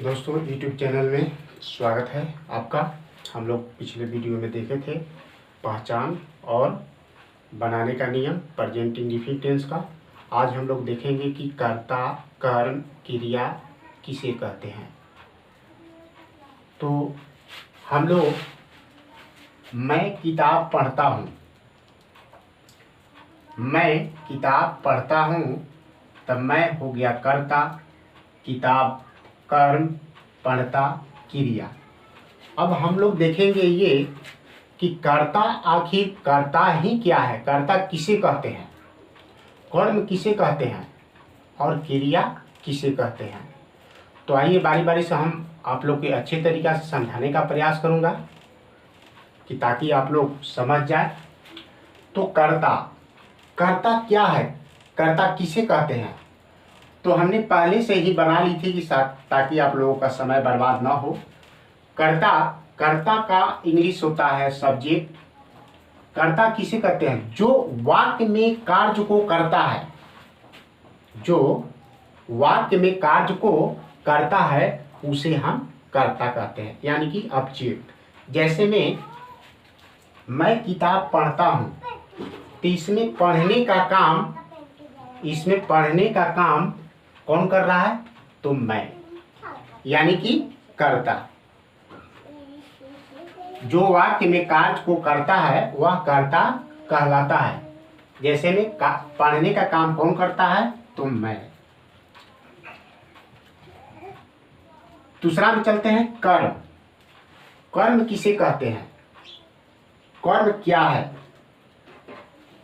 दोस्तों YouTube channel में स्वागत है आपका। हम लोग पिछले वीडियो में देखे थे पहचान और बनाने का नियम प्रेजेंट इंडेफिनिट टेंस का। आज हम लोग देखेंगे कि कर्ता, कर्म, क्रिया किसे कहते हैं। तो हम लोग मैं किताब पढ़ता हूँ, मैं किताब पढ़ता हूँ, तब मैं हो गया कर्ता, किताब कर्म, पढ़ता क्रिया। अब हम लोग देखेंगे ये कि कर्ता आखिर कर्ता ही क्या है, कर्ता किसे कहते हैं, कर्म किसे कहते हैं और क्रिया किसे कहते हैं। तो आइए बारी बारी से हम आप लोग के अच्छे तरीक़ा से समझाने का प्रयास करूँगा कि ताकि आप लोग समझ जाए। तो कर्ता, कर्ता क्या है, कर्ता किसे कहते हैं, तो हमने पहले से ही बना ली थी कि ताकि आप लोगों का समय बर्बाद ना हो। कर्ता, कर्ता का इंग्लिश होता है सब्जेक्ट। कर्ता किसे कहते हैं, जो वाक्य में कार्य को करता है, जो वाक्य में कार्य को करता है उसे हम कर्ता कहते हैं, यानी कि ऑब्जेक्ट। जैसे मैं किताब पढ़ता हूँ, तो इसमें पढ़ने का काम, इसमें पढ़ने का काम कौन कर रहा है, तो मैं, यानी कि कर्ता। जो वाक्य में कार्य को करता है वह कर्ता कहलाता है। जैसे में पढ़ने का काम कौन करता है, तो मैं। दूसरा में चलते हैं कर्म। कर्म किसे कहते हैं, कर्म क्या है,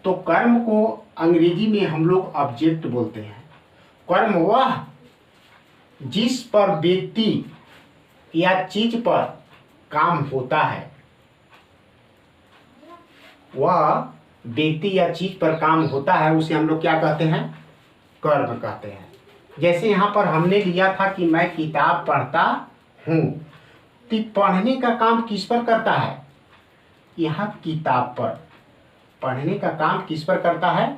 तो कर्म को अंग्रेजी में हम लोग ऑब्जेक्ट बोलते हैं। कर्म वह जिस पर व्यक्ति या चीज पर काम होता है, वह व्यक्ति या चीज पर काम होता है उसे हम लोग क्या कहते हैं, कर्म कहते हैं। जैसे यहाँ पर हमने लिया था कि मैं किताब पढ़ता हूँ, तो पढ़ने का काम किस पर करता है, यहाँ किताब पर। पढ़ने का काम किस पर करता है,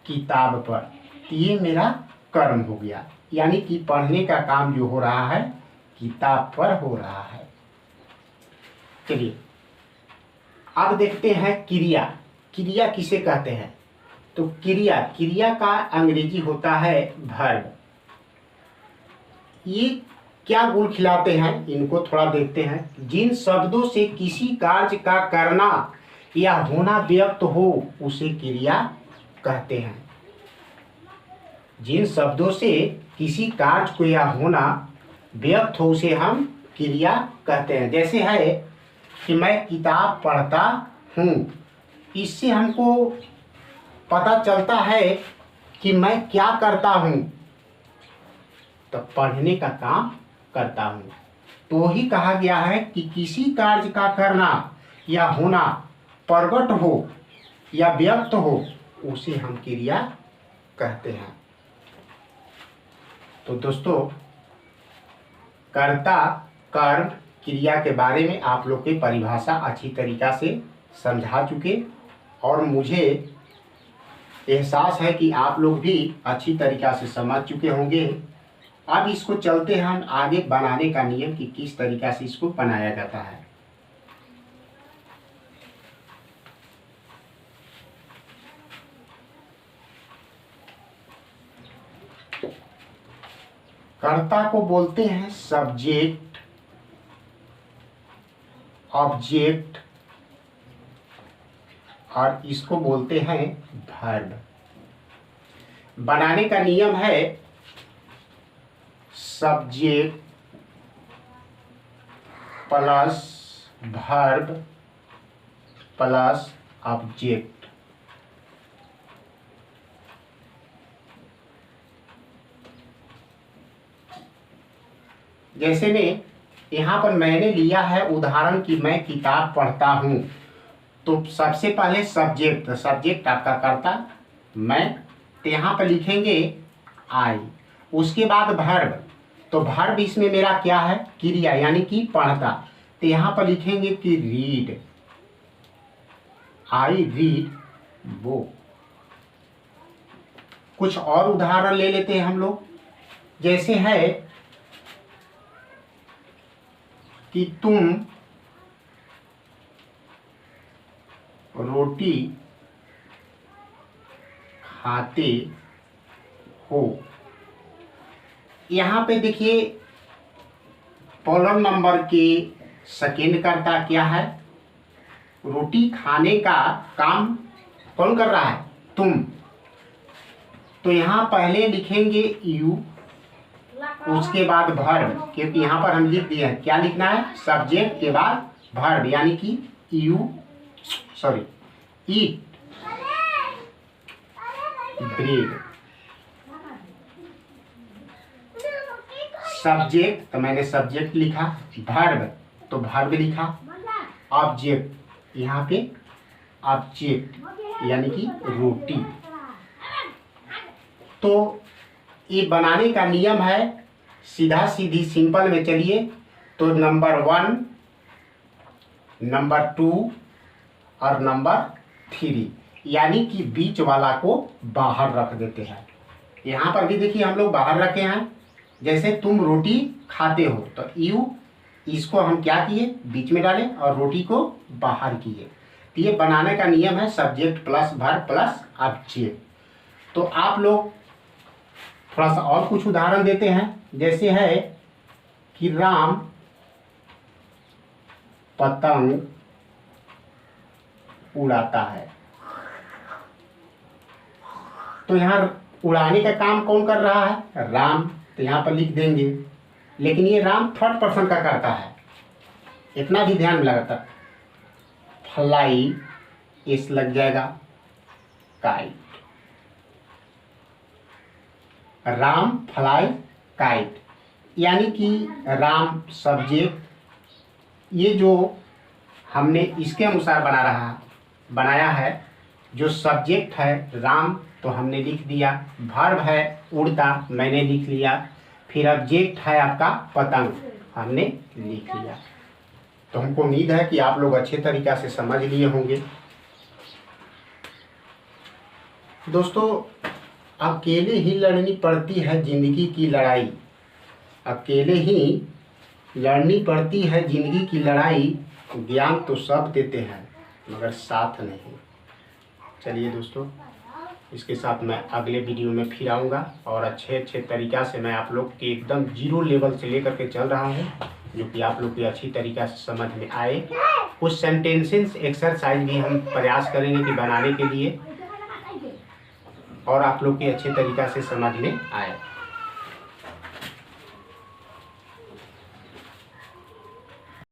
किताब पर। तो ये मेरा कर्म हो गया, यानी कि पढ़ने का काम जो हो रहा है किताब पर हो रहा है। चलिए अब देखते हैं क्रिया। क्रिया किसे कहते हैं, तो क्रिया, क्रिया का अंग्रेजी होता है वर्ब। ये क्या गुण खिलाते हैं, इनको थोड़ा देखते हैं। जिन शब्दों से किसी कार्य का करना या होना व्यक्त हो उसे क्रिया कहते हैं। जिन शब्दों से किसी कार्य को या होना व्यक्त हो उसे हम क्रिया कहते हैं। जैसे है कि मैं किताब पढ़ता हूँ, इससे हमको पता चलता है कि मैं क्या करता हूँ, तो पढ़ने का काम करता हूँ। तो ही कहा गया है कि किसी कार्य का करना या होना प्रकट हो या व्यक्त हो उसे हम क्रिया कहते हैं। तो दोस्तों कर्ता, कर्म, क्रिया के बारे में आप लोग की परिभाषा अच्छी तरीक़ा से समझा चुके और मुझे एहसास है कि आप लोग भी अच्छी तरीक़ा से समझ चुके होंगे। अब इसको चलते हैं हम आगे बनाने का नियम कि किस तरीक़ा से इसको बनाया जाता है। कर्ता को बोलते हैं सब्जेक्ट, ऑब्जेक्ट और इसको बोलते हैं वर्ब। बनाने का नियम है subject plus verb plus object. जैसे में यहाँ पर मैंने लिया है उदाहरण कि मैं किताब पढ़ता हूँ, तो सबसे पहले सब्जेक्ट, सब्जेक्ट आपका कर्ता मैं, तो यहाँ पर लिखेंगे आई। उसके बाद वर्ब, तो वर्ब इसमें मेरा क्या है, क्रिया, यानी कि पढ़ता, तो यहाँ पर लिखेंगे कि रीड, आई रीड बुक। कुछ और उदाहरण ले लेते हैं हम लोग। जैसे है कि तुम रोटी खाते हो। यहाँ पे देखिए कॉलम नंबर के सेकेंड कर्ता क्या है, रोटी खाने का काम कौन कर रहा है, तुम। तो यहाँ पहले लिखेंगे यू, उसके बाद वर्ब, क्योंकि यहाँ पर हम लिख दिए हैं क्या लिखना है, सब्जेक्ट के बाद वर्ब, यानी कि ईट ब्रेड। सब्जेक्ट तो मैंने सब्जेक्ट लिखा, वर्ब तो वर्ब लिखा, ऑब्जेक्ट यहाँ पे ऑब्जेक्ट यानी कि रोटी। तो ये बनाने का नियम है सीधा सीधी सिंपल में चलिए। तो नंबर 1, नंबर 2 और नंबर 3 यानी कि बीच वाला को बाहर रख देते हैं। यहाँ पर भी देखिए हम लोग बाहर रखे हैं, जैसे तुम रोटी खाते हो तो यू, इसको हम क्या किए, बीच में डाले और रोटी को बाहर किए। तो ये बनाने का नियम है subject plus verb plus object. तो आप लोग थोड़ा सा और कुछ उदाहरण देते हैं, जैसे है कि राम पतंग उड़ाता है। तो यहाँ उड़ाने का काम कौन कर रहा है, राम, तो यहाँ पर लिख देंगे। लेकिन ये राम थर्ड पर्सन का करता है, इतना भी ध्यान में लगाता। फ्लाई इस लग जाएगा, काइट, राम फ्लाई काइट, यानी कि राम सब्जेक्ट, ये जो हमने इसके अनुसार बनाया है, जो सब्जेक्ट है राम तो हमने लिख दिया, वर्ब है उड़ता मैंने लिख लिया, फिर ऑब्जेक्ट है आपका पतंग हमने लिख लिया। तो हमको उम्मीद है कि आप लोग अच्छे तरीक़ा से समझ लिए होंगे। दोस्तों अकेले ही लड़नी पड़ती है ज़िंदगी की लड़ाई, अकेले ही लड़नी पड़ती है ज़िंदगी की लड़ाई, ज्ञान तो सब देते हैं मगर साथ नहीं। चलिए दोस्तों, इसके साथ मैं अगले वीडियो में फिर आऊँगा और अच्छे तरीक़ा से मैं आप लोग के एकदम 0 लेवल से लेकर के चल रहा हूँ, जो कि आप लोग की अच्छी तरीक़ा से समझ में आए। कुछ सेंटेंसेस एक्सरसाइज भी हम प्रयास करेंगे कि बनाने के लिए, और आप लोग की अच्छे तरीक़ा से समझ में आए।